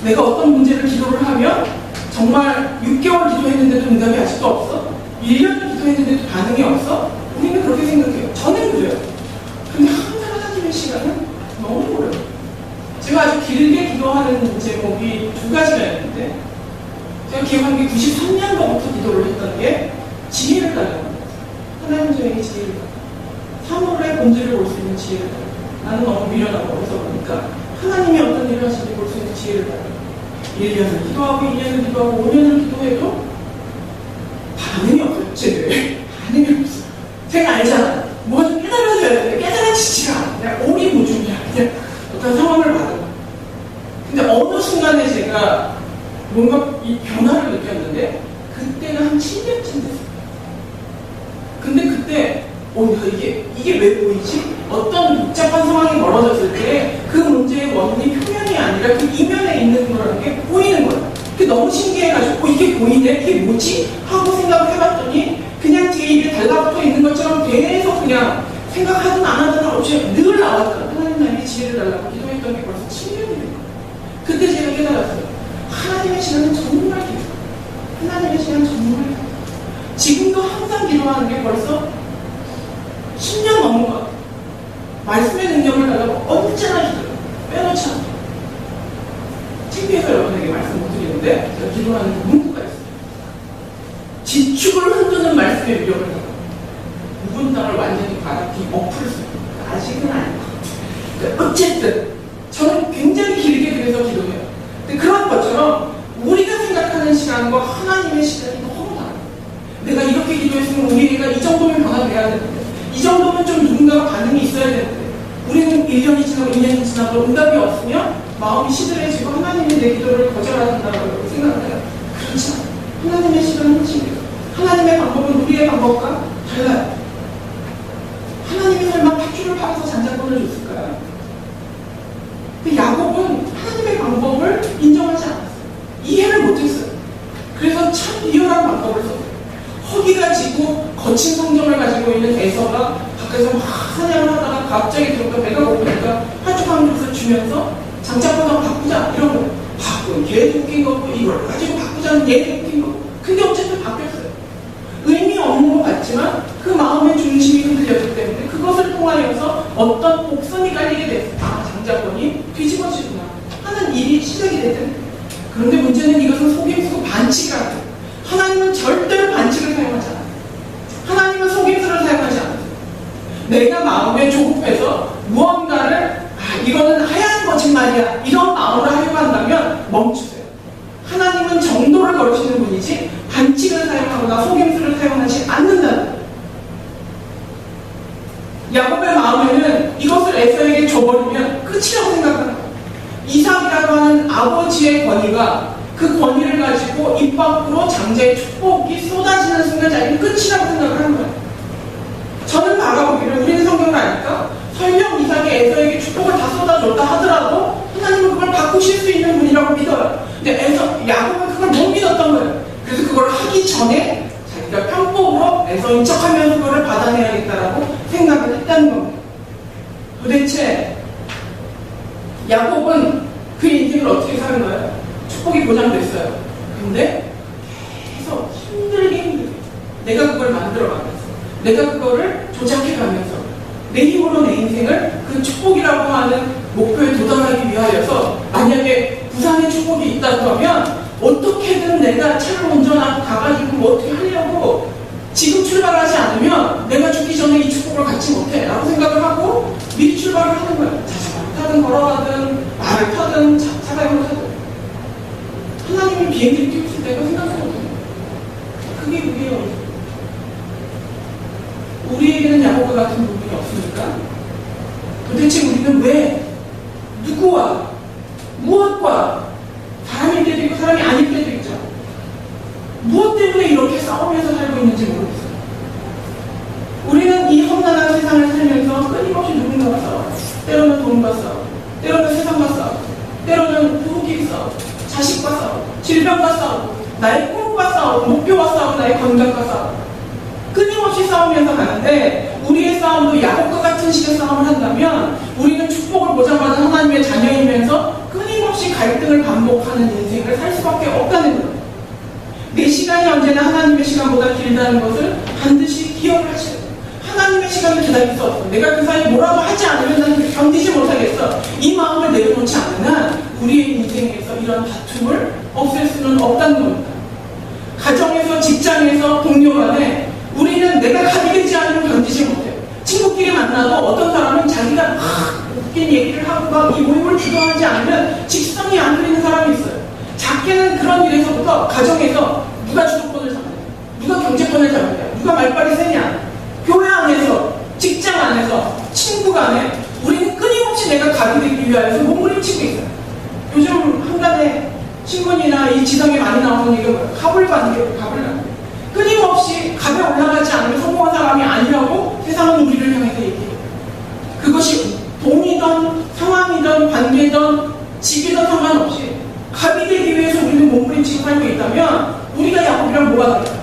내가 어떤 문제를 기도를 하면 정말 6개월 기도했는데도 응답이 아직도 없어? 1년을 기도했는데도 반응이 없어? 우리는 그렇게 생각해요. 저는 그래요. 근데 항상 하나님의 시간은 너무 어려워요. 제가 아주 길게 기도하는 제목이 두 가지가 있는데 제가 기억하는 게 93년도부터 기도를 했던 게 지혜를 달라고 하나님 저에게 지혜를 달라고 사물의 본질을 볼 수 있는 지혜를 달라고 나는 너무 미련하고 어리석으니까 하나님이 어떤 일을 하시는지 볼 수 있는 지혜를 달라고 1년을 기도하고 2년을 기도하고 5년을 기도해도 반응이 없어요. 제대로 반응이 없어요. 제가 알잖아요. 뭐가 좀 깨달아져야 돼. 깨달아지지가 않아. 그냥 오리무중이야. 그냥 어떤 상황을 받아. 근데 어느 순간에 제가 뭔가 이 변화를 느꼈는데 그때는 한 7년쯤 됐어요. 근데 그때 이게 왜 보이지? 어떤 복잡한 상황이 벌어졌을 때 그 문제의 원인이 표면이 아니라 그 이면에 있는 거라는 게 보이는 거예요. 그게 너무 신기해가지고 이게 보이네? 이게 뭐지? 하고 생각을 해봤더니 그냥 제 입에 달라붙어 있는 것처럼 계속 그냥 생각하든 안 하든 없이 늘 나왔던 하나님 나에게 지혜를 달라고 기도했던 게 벌써 7년이 된 거예요. 그때 제가 깨달았어요. 하나님의 시간은 정말 길어요. 하나님의 시간은 정말 길어요. 지금도 항상 기도하는 게 벌써 10년 넘은 것 같아요. 말씀의 능력을 달라고 언제나 기도해요. 빼놓지 않아요. 창피해서 여러분에게 말씀 못 드리는데 제가 기도하는 문구가 있어요. 지축을 흔드는 말씀의 위력을 달라고 묵은 땅을 완전히 바닥이 엎을수요. 아직은 아니고. 그러니까 어쨌든 저는 굉장히 길게 그래서 기도해요. 근데 그런 것처럼 우리가 생각하는 시간과 하나님의 시간이 너무 달라요. 내가 이렇게 기도했으면 우리 애가 이 정도면 변화돼야 되는데 이 정도면 좀 누군가가 반응이 있어야 되는데 우리는 1년이 지나고 2년이 지나도 응답이 없으면 마음이 시들해지고 하나님이 내 기도를 거절하신다고 생각을 해요. 그렇지 않아요. 하나님의 시간은 훨씬 하나님의 방법은 우리의 방법과 달라요. 하나님이 설마 밧줄을 팔아서 잔잔권을 줬을까요? 근데 야곱은 하나님의 방법을 인정하지 않았어요. 이해를 못했어요. 그래서 참 리얼한 방법을 썼어요. 허기가 지고 거친 성정을 가지고 있는 에서가 밖에서 막 사냥을 하다가 갑자기 들어오니까 배가 고프니까 한쪽한 것을 주면서 장작권을 바꾸자 이런 거 바꾼 얘도 웃긴 거고 이걸 가지고 바꾸자는 얘도 웃긴 거고 근데 어쨌든 바뀌었어요. 의미 없는 것 같지만 그 마음의 중심이 흔들렸기 때문에 그것을 통하여서 어떤 곡선이 깔리게 됐어요. 아 장작권이 뒤집어지구나 하는 일이 시작이 됐던 거예요. 그런데 문제는 이것은 속임수고 반칙이라고. 하나님은 절대로 반칙을 사용하지 않아요. 하나님은 속임수를 사용하지 않아요. 내가 마음에 조급해서 무언가를 이거는 하얀 거짓말이야 이런 마음으로 하려고 한다면 멈추세요. 하나님은 정도를 걸으시는 분이지 반칙을 사용하거나 속임수를 사용하지 않는다는 거예요. 야곱의 마음에는 이것을 에서에게 줘버리면 끝이라고 생각하는 거예요. 이삭이라고 하는 아버지의 권위가 그 권위를 가지고 입 밖으로 장자의 축복이 쏟아지는 순간 자기는 끝이라고 생각을 하는 거예요. 저는 바라보기를 우리는 성경을 아니까 설령 이삭이 에서에게 축복을 다 쏟아줬다 하더라도 하나님은 그걸 바꾸실 수 있는 분이라고 믿어요. 근데 야곱은 그걸 못 믿었던 거예요. 그래서 그걸 하기 전에 자기가 편법으로 에서인 척하면서 그걸 받아내야겠다라고 생각을 했다는 겁니다. 도대체 야곱은 그 인생을 어떻게 사는 거예요? 축복이 보장됐어요. 근데 계속 힘들게 내가 그걸 만들어가면서 내가 그거를 조작해가면서 내 힘으로 내 인생을 그 축복이라고 하는 목표에 도달하기 위하여서 만약에 부산에 축복이 있다고 하면 어떻게든 내가 차를 운전하고 가가지고 뭐 어떻게 하려고 지금 출발하지 않으면 내가 죽기 전에 이 축복을 갖지 못해 라고 생각을 하고 미리 출발을 하는 거예요. 자전거를 타든 걸어가든 말을 타든 차가용을 타든 하나님이 비행기를 띄우실 때가 생각을 못해요. 그게 우리예요. 우리에게는 야곱과 같은 부분이 없으니까 도대체 우리는 왜 누구와 무엇과 사람일 때도 있고 사람이 아닐 때도 있죠. 무엇 때문에 이렇게 싸우면서 살고 있는지 모르겠어요. 우리는 이 험난한 세상을 살면서 끊임없이 누군가와 싸워요. 때로는 돈과 싸워, 때로는 세상과 싸워, 때로는 부부끼리 싸워, 자식과 싸워, 질병과 싸워, 나의 꿈과 싸워, 목표와 싸워, 나의 건강과 싸워. 끊임없이 싸우면서 가는데 우리의 싸움도 야곱과 같은 식의 싸움을 한다면 우리는 축복을 보장받은 하나님의 자녀이면서 끊임없이 갈등을 반복하는 인생을 살 수밖에 없다는 거예요. 내 시간이 언제나 하나님의 시간보다 길다는 것을 반드시 기억을 하셔야 돼요. 하나님의 시간을 기다릴 수 없어. 내가 그 사이에 뭐라고 하지 않으면 나는 견디지 못하겠어. 이 마음을 내려놓지 않는 한 우리의 인생에서 이런 다툼을 없앨 수는 없다는 겁니다. 가정에서, 직장에서, 동료 간에 우리는 내가 가리되지 않으면 견디지 못해요. 친구끼리 만나도 어떤 사람은 자기가 막 웃긴 얘기를 하고 막 이 모임을 주도하지 않으면 직성이 안 풀리는 사람이 있어요. 밖에는 그런 일에서부터 가정에서 누가 주도권을 잡느냐, 누가 경제권을 잡느냐, 누가 말빨이 세냐, 교회 안에서, 직장 안에서, 친구 간에 우리는 끊임없이 내가 갑이 되기 위하여서 몸부림치고 있어요. 요즘 한간에 신문이나 이 지상에 많이 나오는 얘기가 뭐예요? 갑을 받는 갑을 받는 끊임없이 갑에 올라가지 않으면 성공한 사람이 아니라고 세상은 우리를 향해서 얘기해요. 그것이 돈이든 상황이든 관계든 직이든 상관없이 갑이 되기 위해서 우리는 몸부림치고 살고 있다면 우리가 야곱이랑 뭐가 달라요?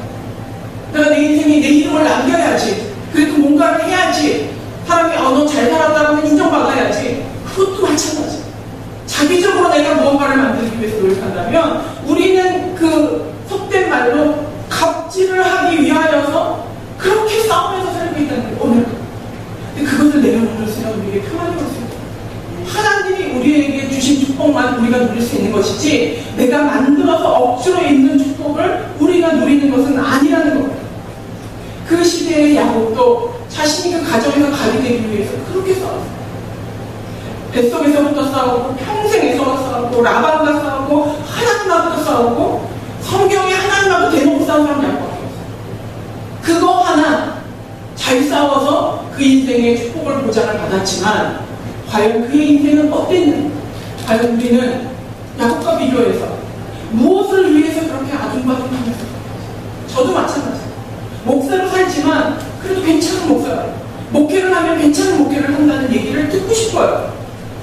내가 내 인생에 내 이름을 남겨야지, 그래도 뭔가를 해야지, 사람이 너 잘 살았다고 인정받아야지. 그것도 마찬가지. 자기적으로 내가 무언가를 만들기 위해서 노력한다면 우리는 그 속된 말로 갑질을 하기 위하여서 그렇게 싸우면서 살고 있다는 거예요. 오늘. 근데 그것을 내려놓으면 우리에게 평안이 올 수 있어요. 하나님이 우리에게 주신 축복만 우리가 누릴 수 있는 것이지 내가 만들어서 억지로 있는 축복을 우리가 누리는 것은 아니라는 겁니다. 그 시대의 야곱도 자신이 그 가정에서 갑이 되기 위해서 그렇게 싸웠어요. 뱃속에서부터 싸우고 평생에서 싸우고 라반과 싸우고 하나님하고도 싸우고 성경에 하나님하고 대놓고 싸운 사람이 야곱밖에 없어요. 그거 하나 잘 싸워서 그 인생의 축복을 보장을 받았지만 과연 그의 인생은 어땠는가? 과연 우리는 야곱과 비교해서 무엇을 위해서 그렇게 아둥바둥하면서 저도 마찬가지예요. 목사로 살지만 그래도 괜찮은 목사예요. 목회를 하면 괜찮은 목회를 한다는 얘기를 듣고 싶어요.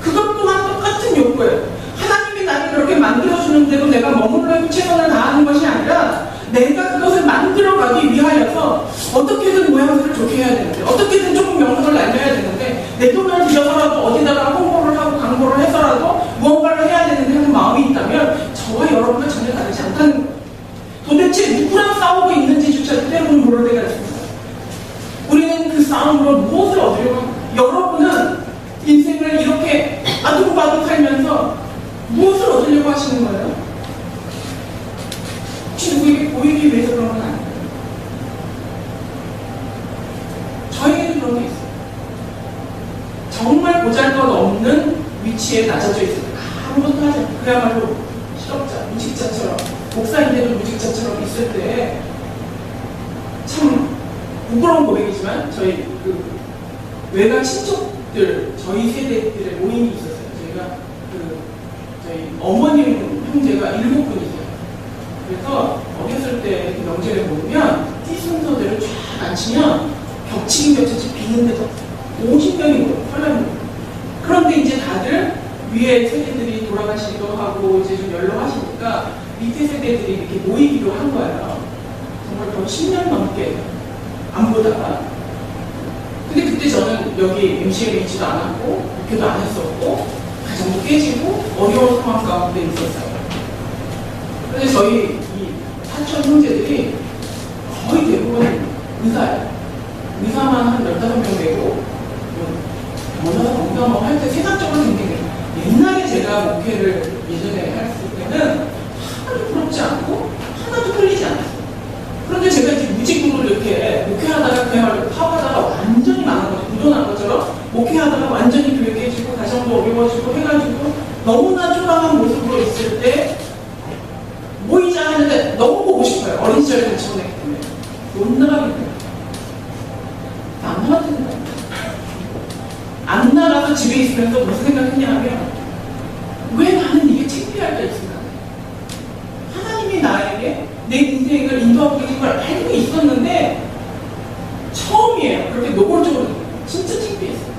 그것 또한 똑같은 욕구예요. 하나님이 나를 그렇게 만들어주는 대로 내가 머물러 최선을 다하는 것이 아니라 내가 그것을 만들어가기 위하여서 어떻게든 모양새를 좋게 해야 되는데 어떻게든 조금 명성을 날려야 되는데 내 돈을 들여서라도 어디다가 홍보를 하고 광고를 해서라도 무언가를 해야 되는데 하는 마음이 있다면 저와 여러분은 전혀 다르지 않다는 거예요. 도대체 누구랑 싸우고 있는지조차 때로는 모를 때가 있습니다. 우리는 그 싸움으로 무엇을 얻으려고 합니까? 여러분은 인생을 이렇게 아둥바둥 살면서 무엇을 얻으려고 하시는 거예요? 혹시 누구에게 보이기 위해서 그런 건 아니에요. 저에게도 그런 게 있어요. 정말 보잘것없는 위치에 낮아져 있어요. 아무것도 하지 않고 그야말로 실업자, 무직자처럼 목사인데도 무직자처럼 있을 때 참 부끄러운 고백이지만 저희 그 외가 친척들 저희 세대들의 모임이 있었어요. 저희가 저희 어머님 형제가 7분이세요. 그래서 어렸을 때 그 명절에 모이면 띠 순서대로 쫙 앉히면 겹치기 비는데도 50명이 모여요. 헐라는. 그런데 이제 다들 위에 세대들이 돌아가시기도 하고 이제 좀 연로하시니까 밑에 세대들이 이렇게 모이기로 한 거예요. 정말 거의 10년 넘게 안 보다가. 근데 그때 저는 여기 MC에 있지도 않았고 목회도 안 했었고 가정도 깨지고 어려운 상황 가운데 있었어요. 그런데 저희 이 사촌 형제들이 거의 대부분 의사예요. 의사만 한 15명 되고 뭐나 뭔가 뭐 할 때 세상적으로 굉장히 옛날에 제가 목회를 예전에 했을 때는 하나도 부럽지 않고 하나도 끌리지 않았어요. 그런데 제가 이제 무직으로 이렇게 목회하다가 그야말로 파업하다가 완전히 망한 거죠. 무도난 것처럼 목회하다가 완전히 교육해지고 가정도 어려워지고 해가지고 너무나 초라한 모습으로 있을 때 모이자 하는데 너무 보고 싶어요. 어린 시절에 같이 보냈기 때문에 못 나가겠네요. 안 나가도 된다. 안 나가서 집에 있으면서 무슨 생각했냐 하면 왜 나는 이게 창피할까 있습니다. 하나님이 나에게 내 인생을 인도하고 계신 걸 알고 있었는데 처음이에요. 그렇게 노골적으로 진짜 창피했어요.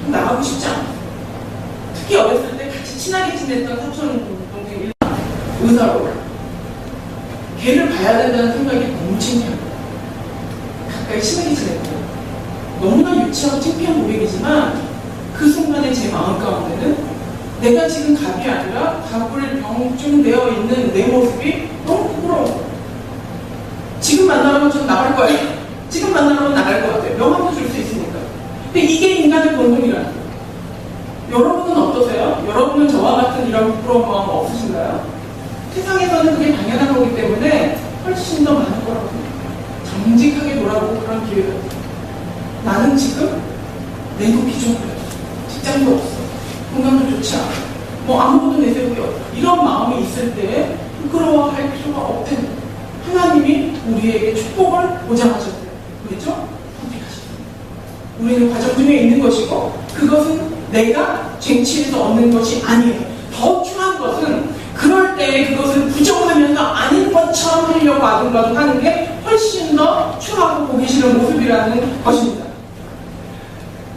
나가고 싶지 않았어요. 특히 어렸을 때 같이 친하게 지냈던 사촌 동생이 의사로 걔를 봐야 된다는 생각이 너무 창피한 거예요. 가까이 친하게 지냈고 너무나 유치하고 창피한 고백이지만 그 순간에 제 마음 가운데는 내가 지금 갑이 아니라 갑을 병중되어 있는 내 모습이 너무 부끄러워. 지금 만나면 좀 나갈 거예요. 지금 만나면 나갈 것 같아요. 명함도 줄 수 있으니까. 근데 이게 인간의 본능이라는 거예요. 여러분은 어떠세요? 여러분은 저와 같은 이런 부끄러운 마음 없으신가요? 세상에서는 그게 당연한 거기 때문에 훨씬 더 많은 거라고 생각해요. 정직하게 돌아보고 그런 기회가 있어요. 나는 지금 내 눈이 좀 그래. 직장도 없어. 건강도 좋지 않아. 뭐 아무것도 내세우기 없어. 이런 마음이 있을 때 부끄러워할 필요가 없대요. 하나님이 우리에게 축복을 보장하셨대요. 왜죠? 선택하셨어요. 우리는 과정 중에 있는 것이고 그것은 내가 쟁취해서 얻는 것이 아니에요. 더 중요한 것은 그럴 때 그것을 부정하면서 아닌 것처럼 하려고 아둥바둥 하는 게 훨씬 더 추하고 보기 싫은 모습이라는 것입니다.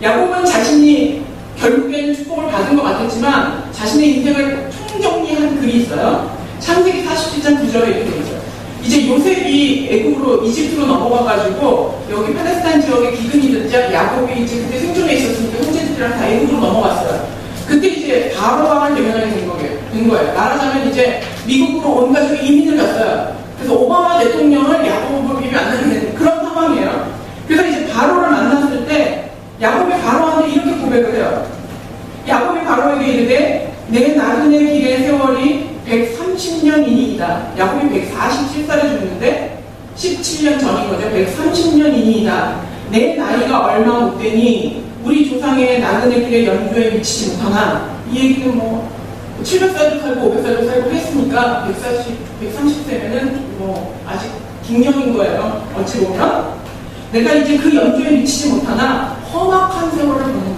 야곱은 자신이 결국에는 축복을 받은 것 같았지만 자신의 인생을 총정리한 글이 있어요. 창세기 47장 9절에 이렇게 되어 있어요. 이제 요셉이 애굽으로 이집트로 넘어가가지고 여기 팔레스타인 지역에 기근이 들자 야곱이 이제 그때 생존해 있었으니까 형제들이랑 다 애굽으로 넘어갔어요. 그때 이제 바로 왕을 대면하게 된 거예요. 말하자면 이제 미국으로 온 가족이 이민을 갔어요. 그래서 오바마 대통령을 야곱을 비비 만나게 된 그런 상황이에요. 그래서 이제 바로를 만났을 때 야곱이 바로한테 이렇게 고백을 해요. 야곱이 바로에게 이르되 내 나그네 길의 세월이 130년이니이다. 야곱이 147살에 죽는데 17년 전인 거죠. 130년이니이다. 내 나이가 얼마 못 되니 우리 조상의 나그네 길의 연조에 미치지 못하나 이 얘기는 뭐 700살도 살고 500살도 살고 했으니까 130세면은 뭐 아직 중년인 거예요. 어찌 보면 내가 이제 그 연조에 미치지 못하나 험악한 세월을 보낸 거예요.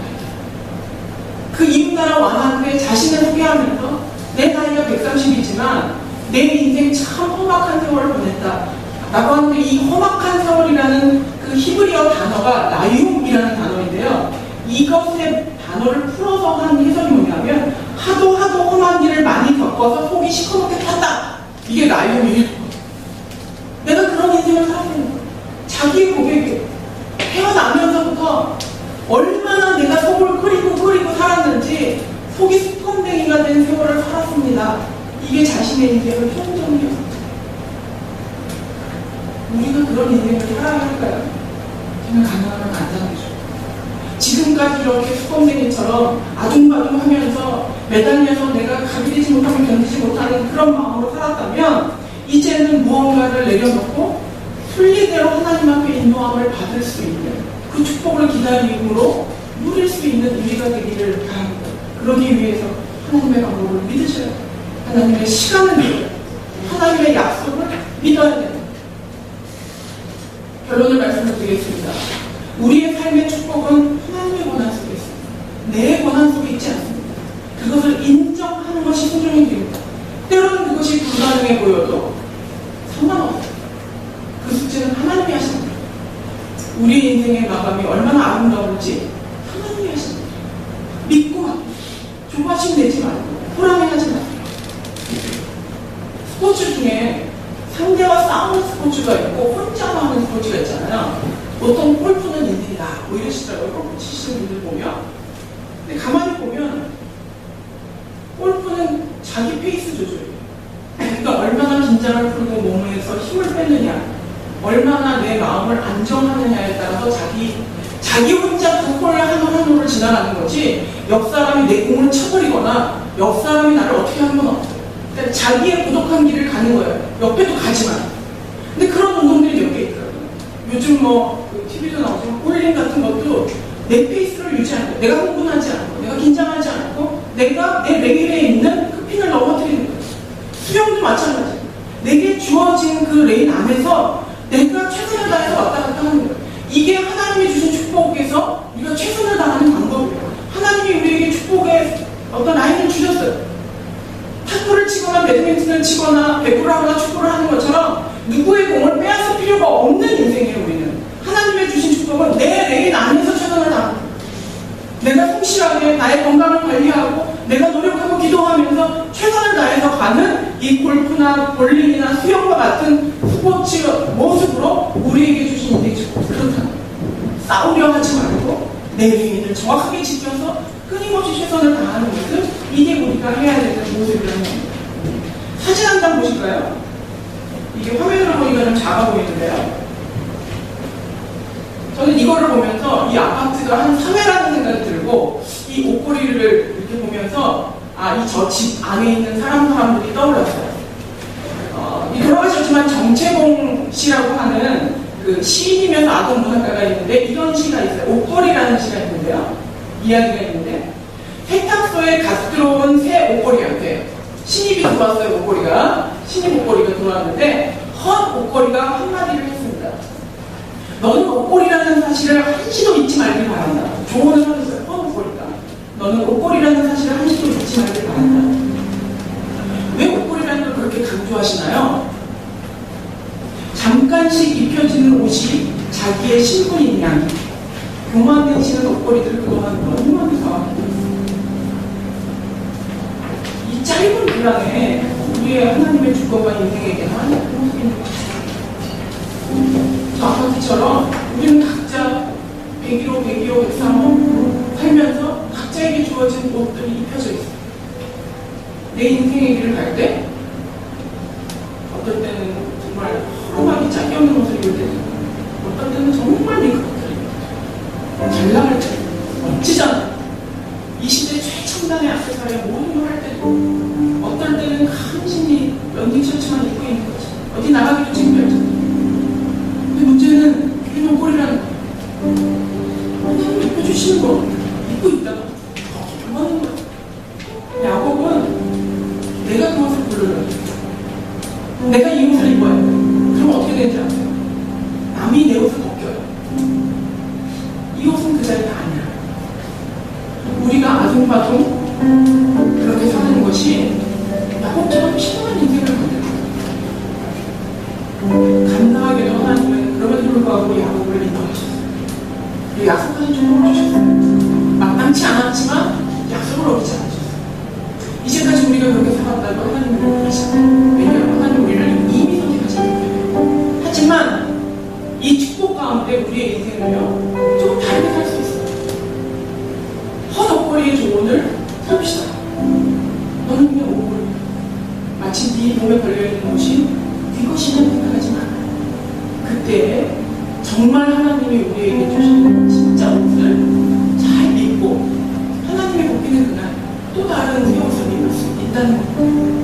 그 이웃나라 왕한테 자신을 소개하면서 내 나이가 130이지만 내 인생 참 험악한 세월을 보냈다 라고 하는데 이 험악한 세월이라는 그 히브리어 단어가 나윰이라는 단어인데요. 이것의 단어를 풀어서 한 해석이 뭐냐면 하도 험한 일을 많이 겪어서 속이 시커멓게 탔다. 이게 나윰이에요. 내가 그런 인생을 살았는 거예요. 자기의 고백이에요. 태어나면서부터 얼마나 내가 속을 끓이고 살았는지 속이 수컴댕이가 된 세월을 살았습니다. 이게 자신의 인생을 총정리합니다. 우리가 그런 인생을 살아야 할까요? 정말 가능하면 간단하죠. 지금까지 이렇게 수컴댕이처럼 아둥바둥 하면서 매달려서 내가 가게 되지 못하면 견디지 못하는 그런 마음으로 살았다면 이제는 무언가를 내려놓고 순리대로 하나님 앞에 인도함을 받을 수 있는 그 축복을 기다림으로 누릴 수 있는 우리가 되기를 바랍니다. 그러기 위해서 하나님의 방법을 믿으셔야 돼요. 하나님의 시간을 믿어야 돼요. 하나님의 약속을 믿어야 돼요. 결론을 말씀드리겠습니다. 우리의 삶의 축복은 하나님의 권한 속에 있습니다. 내 권한 속에 있지 않습니다. 그것을 인정하는 것이 소중한 길입니다. 때로는 그것이 불가능해 보여도 상관없어요. 그 숙제는 하나님이 하십니다. 우리 인생의 마감이 얼마나 아름다울지 하나님이 하십니다. 믿고 조바심 내지 말고 호랑이하지 마세요. 스포츠 중에 상대와 싸우는 스포츠가 있고 혼자만 하는 스포츠가 있잖아요. 보통 골프는 인생이다 뭐 이러시더라고요. 골프 치시는 분들 보면. 근데 가만히 보면 골프는 자기 페이스 조절이에요. 그러니까 얼마나 긴장을 풀고 몸에서 힘을 빼느냐, 얼마나 내 마음을 안정하느냐에 따라서 자기 혼자 그 홀 한 홀을 지나가는 거지 옆 사람이 내 공을 쳐버리거나 옆 사람이 나를 어떻게 하는 건 없어요. 그러니까 자기의 고독한 길을 가는 거예요. 옆에도 가지만. 근데 그런 운동들이 몇 개 있더라고요. 요즘 뭐 TV도 나오지만 볼링 같은 것도 내 페이스를 유지하는 거예요. 내가 흥분하지 않고 내가 긴장하지 않고 내가 내 레일에 있는 그 핀을 넘어뜨리는 거예요. 수영도 마찬가지예요. 내게 주어진 그 레인 안에서 내가 최선을 다해서 왔다 갔다 하는 거예요. 이게 하나님이 주신 축복에서 우리가 최선을 다하는 방법이에요. 하나님이 우리에게 축복의 어떤 라인을 주셨어요. 탁구를 치거나 배드민턴을 치거나 배구를 하거나 축구를 하는 것처럼 누구의 공을 빼앗을 필요가 없는 인생이에요. 우리는 하나님의 주신 축복은 내 레인 안에서 최선을 다하는 거예요. 내가 성실하게 나의 건강을 관리하고 내가 노력하고 기도하면서 최선을 다해서 가는 이 골프나 볼링이나 수영과 같은 스포츠 모습으로 우리에게 주신 인생 축복 그렇다는 거예요. 싸우려 하지 말고 내 레인을 정확하게 지켜서 끊임없이 최선을 다하는 모습, 이게 우리가 해야 되는 모습이라는 겁니다. 사진 한 장 보실까요? 이게 화면으로 보니까 좀 작아 보이는데요. 저는 이거를 보면서 이 아파트가 한 사회라는 생각이 들고 이 옷걸이를 이렇게 보면서 이 저 집 안에 있는 사람들이 떠올랐어요. 돌아가셨지만 정채봉 씨라고 하는 그 시인이면서 아동 문학가가 있는데 이런 시가 있어요. 옷걸이라는 시가 있는데요. 이야기가 있는데 세탁소에 갓 들어온 새 옷걸이한테 신입이 들어왔어요. 목걸이가. 신입 목걸이가 들어왔는데 헛 목걸이가 한마디를 했습니다. 너는 목걸이라는 사실을 한시도 잊지 말길 바란다. 조언을 하셨어요. 헛 목걸이가. 너는 목걸이라는 사실을 한시도 잊지 말길 바란다. 왜 목걸이라는 걸 그렇게 강조하시나요? 잠깐씩 입혀지는 옷이 자기의 신분인 양 교만된 신은 목걸이들을 그동안 너무 많이 사왔고 이 짧은 분량에 우리의 하나님의 주권과 인생에 대한 모습이 있는 것 같아요. 저 아파트처럼 우리는 각자 101호, 102호, 103호 살면서 각자에게 주어진 옷들이 입혀져 있어요. 내 인생의 길을 갈 때 어떨 때는 정말 허름하게 짝이 없는 옷을 입을 때도 어떨 때는 정말 네가 잘 나갈 때 멋지잖아. 이 시대 최첨단의 액세서리에 모든 걸 할 때도 어떨 때는 간신히 런닝 셔츠만 입고 있는 거지. 어디 나가기도 창피하잖아. 근데 문제는 이 목걸이라는 거야. 하나님 입혀주시는 거 입고 있다가 얼마나 거야. 야곱은 내가 그 옷을 고르려 내가 이 옷을 입어야 돼. 그럼 어떻게 되는지 아세요? 남이 내 옷을 벗겨요. 이 옷은 그 자리가 아니야. 우리가 아둥바둥 그렇게 사는 것이 야곱처럼 필요한 인생을 만들어요. 감사하게도 하나님은 그럼에도 불구하고 야곱을 인도하셨어요. 그리고 약속하신 축복을 주셨어요. 마땅치 않았지만 약속을 어기지 않으셨어요. 이제까지 우리가 그렇게 살았다고 하나님을 하시고 왜냐하면 하나님 우리를 이미 선택하셨거든요. 하지만 이 축복 가운데 우리의 인생을요 조금 다르게 살 수 있어요. 헛옷걸이의 조언을 삽시다. 너는 그냥 옷걸이 마치 네 몸에 걸려있는 옷이 네 것이면 생각하지 마. 그때 정말 하나님이 우리에게 주시는 진짜 옷을 잘 입고 하나님이 복귀는 그날 또 다른 새 옷을 입을 수 있다는 겁니다.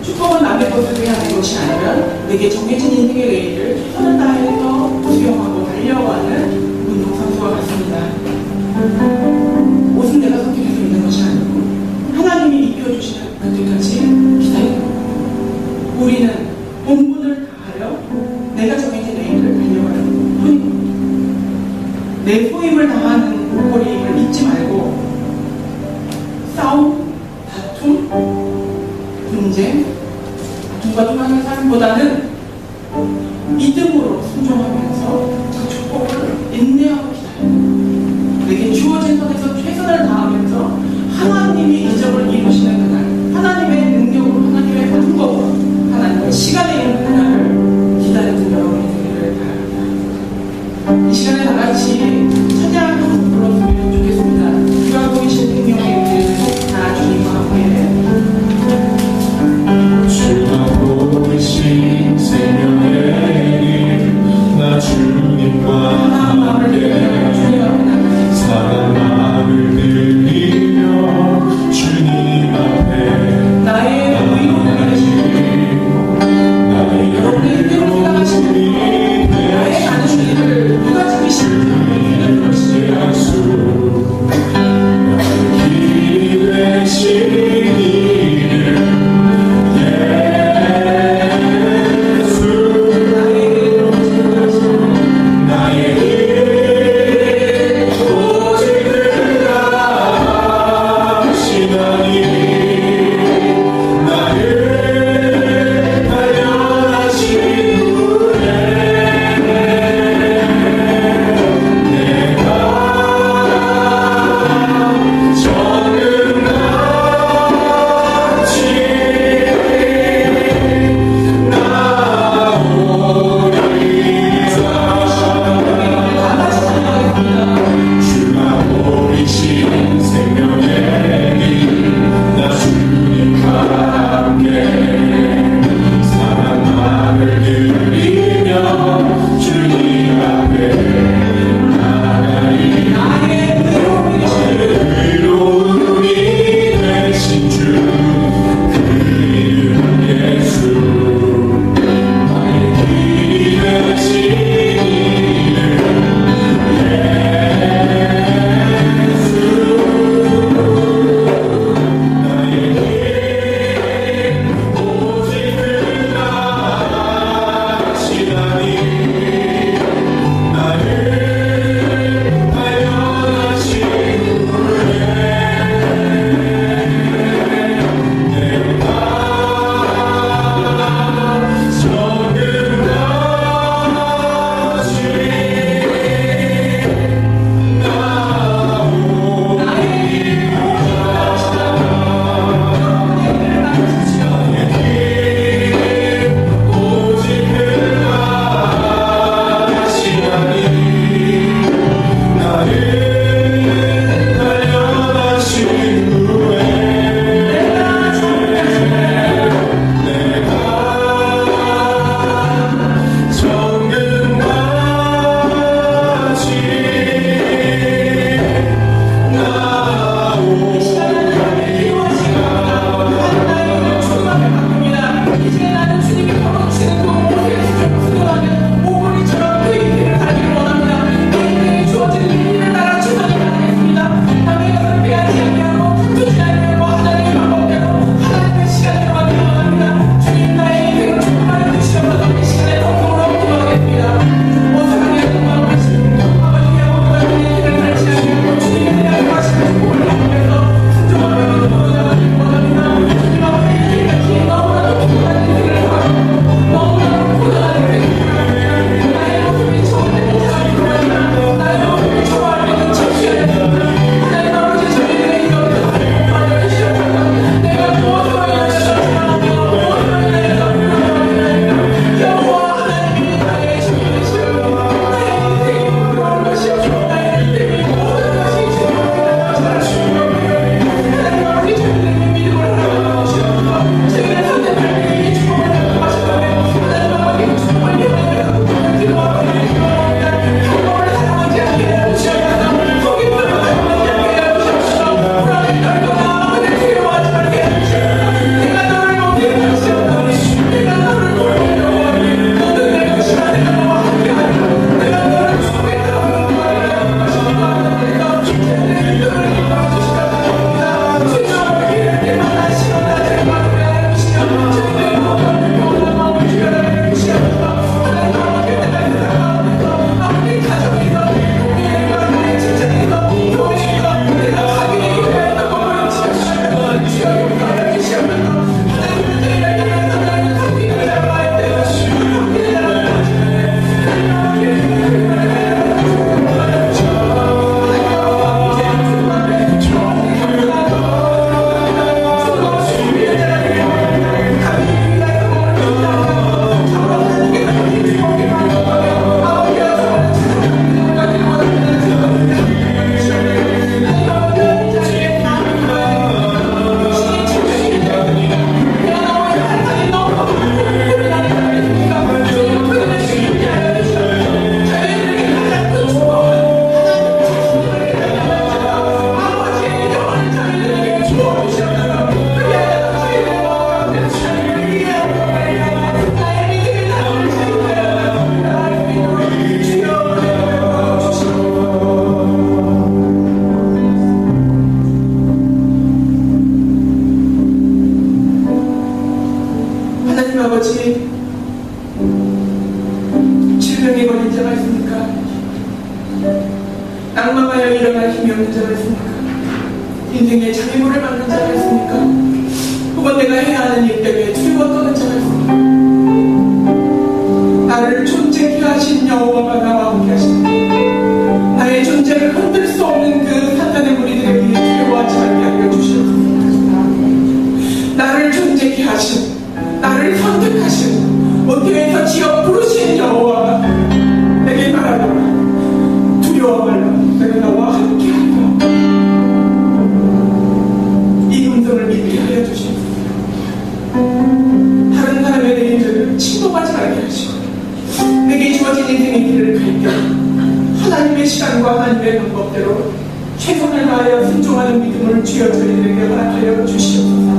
축복은 남의 것을 위한 것이 아니라 내게 정해진 인생의 레일을 최선을 다해서 수영하고 달려가는 운동선수와 같습니다. 옷은 내가 선택해서 입는 것이 아니고 하나님이 입혀주시는 그때까지 기다리는 겁니다. 우리는 본분을 다하여 내가 정해진 레일을 달려가는 뿐입니다. 내 소임을 다하는 목걸이를 잊지 말고 싸움, 다툼, 분쟁, 누가누가하는 삶보다는 믿음으로 순종하면서 그 축복을 인내하고 기다립니다. 내게 주어진 선에서 최선을 다하면서 하나님이 이적을 이루시는 그날, 하나님의 능력으로, 하나님의 방법으로, 하나님의 시간에 있는 그날을 기다리는 여러분이 되기를 바랍니다. 이 시간에 다 같이 찬양을 한번 불러주면 좋겠습니다. 주가 보이신 능력의 길, 다 주님과 함께. 주가 보이신 생명의 길, 나 주님과 함께 사랑 마음을 들리며 주님 앞에 나의 의로움이 되시고 여러분의 인생을 생각하시는 나의 가는 길을 누가 지키시는지 낭망하여 일어날 힘이 없는 자가 있습니까? 인생의 장애물을 받는 자가 있습니까? 혹은 내가 해야 하는 일 때문에 두려워 떠는 자가 있습니까? 나를 존재케 하신 여호와가 나와 함께 하십니다. 나의 존재를 흔들 수 없는 그 사탄의 무리들에 비해 두려워하지 말게 하여 주시옵소서. 나를 존재케 하신, 나를 선택하신, 온교에서 지어 부르신 여호와가 내게 말하노라. 두려워 말라. 내가 나와 함께하리라. 이 음성을 믿게 하여 주시옵소서. 다른 사람의 내 인생을 침범하지 말게 하시고 내게 주어진 인생의 길을 갈 때 하나님의 시간과 하나님의 방법대로 최선을 다하여 순종하는 믿음을 주여 저희들에게 허락하여 주시옵소서.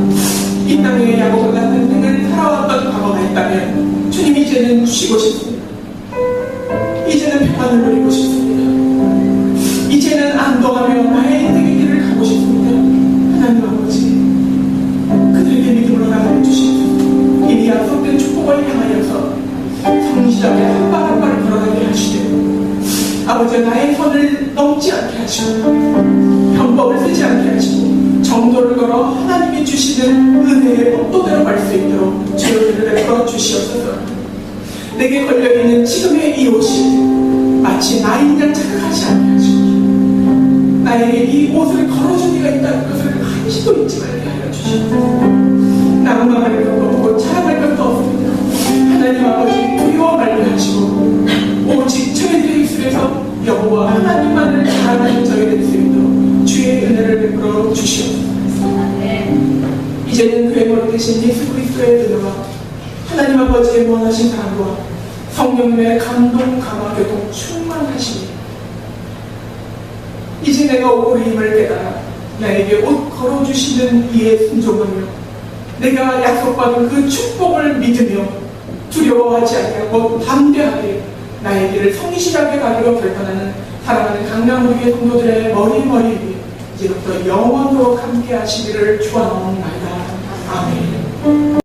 이 땅에 야곱과 같은 생을 살아왔던 과거가 있다면 주님 이제는 쉬고 싶습니다. 이제는 평안을 누리고 싶습니다. 이제는 안동하며 나의 인생의 길을 가고 싶습니다. 하나님 아버지, 그들에게 믿음을 허락해 주시옵소서. 이미 약속된 축복을 향하여서 성실하게 한 발 한 발을 걸어가게 하시되 아버지 나의 선을 넘지 않게 하시고 편법을 쓰지 않게 하시고 정도를 걸어 하나님이 주시는 은혜의 법도대로 갈 수 있도록 주여들을 베풀어 주시옵소서. 내게 걸려있는 지금의 이 옷이 마치 나인 양 착각하지 않게 하시고 나에게 이 옷을 걸어준 이가 있다는 것을 한시도 잊지 말게 하여 주시옵소서. 낭망할 것도 없고 자랑할 것도 없습니다. 하나님 아버지 두려워 말게 하시고 오직 저희들의 입술에서 여호와 하나님만을 자랑하는 저희들 수 있도록 주의 은혜를 베풀어 주시옵소서. 이제는 그의 머리 대신 예수 그리스도의 은혜와 하나님 아버지의 원하신 사랑과 성령님의 감동, 감화, 교통 충만하시니 이제 내가 오고리 힘을 깨달아 나에게 옷 걸어주시는 이에 순종하며 내가 약속받은 그 축복을 믿으며 두려워하지 아니하고 담대하게 나의 길을 성실하게 가기로 결단하는 사랑하는 강남우리의 성도들의 머리 위에 이제부터 영원토록 함께 하시기를 축원하옵나이다. 아멘.